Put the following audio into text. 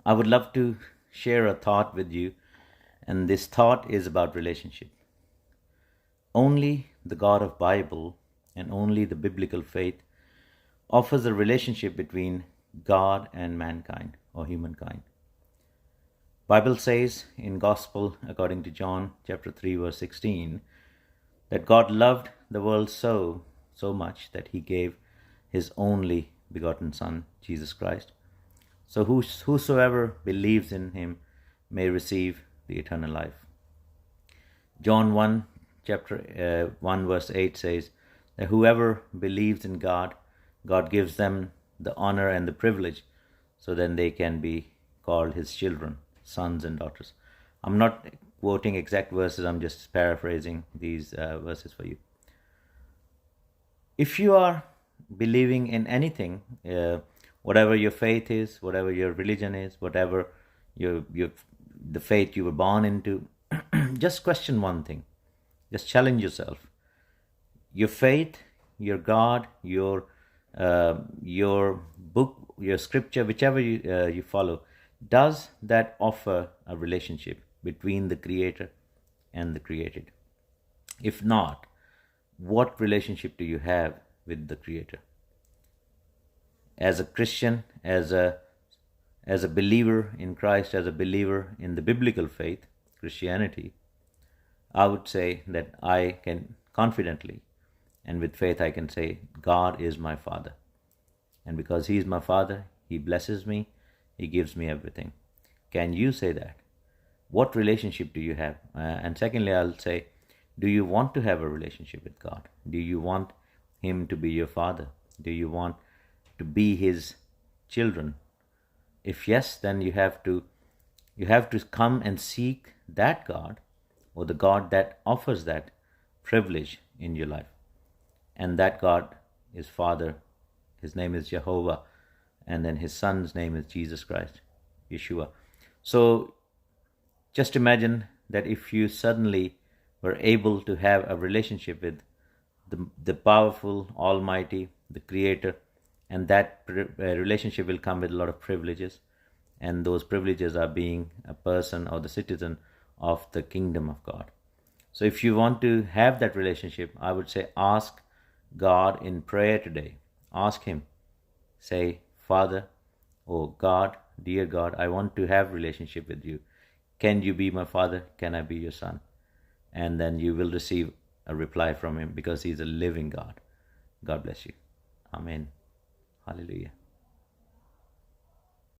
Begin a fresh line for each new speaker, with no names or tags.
I would love to share a thought with you, and this thought is about relationship. Only the God of Bible and only the biblical faith offers a relationship between God and mankind or humankind. Bible says in Gospel according to John chapter 3 verse 16 that God loved the world so much that he gave his only begotten son Jesus Christ. So whosoever believes in him may receive the eternal life. John 1 chapter 1 verse 8 says that whoever believes in God, God gives them the honor and the privilege so then they can be called his children, sons and daughters. I'm not quoting exact verses, I'm just paraphrasing these verses for you. If you are believing in anything, whatever your faith is, whatever your religion is, whatever the faith you were born into, just question one thing. Just challenge yourself. Your faith, your God, your book, your scripture, whichever you follow, does that offer a relationship between the Creator and the created? If not, what relationship do you have with the Creator? As a Christian, as a believer in Christ, as a believer in the biblical faith, Christianity, I would say that I can confidently and with faith I can say God is my Father. And because He is my Father, He blesses me, He gives me everything. Can you say that? What relationship do you have? And secondly, I'll say, do you want to have a relationship with God? Do you want Him to be your Father? Do you want to be His children? If yes, then you have to come and seek that God, or the God that offers that privilege in your life. And that God is Father. His name is Jehovah, and then His Son's name is Jesus Christ, Yeshua. So just imagine that if you suddenly were able to have a relationship with the powerful, almighty, the Creator, and that relationship will come with a lot of privileges, and those privileges are being a person or the citizen of the kingdom of God. So if you want to have that relationship, I would say ask God in prayer today. Ask Him. Say, Father, oh God, dear God, I want to have relationship with you. Can you be my Father? Can I be your Son? And then you will receive a reply from Him because He's a living God. God bless you. Amen. Hallelujah.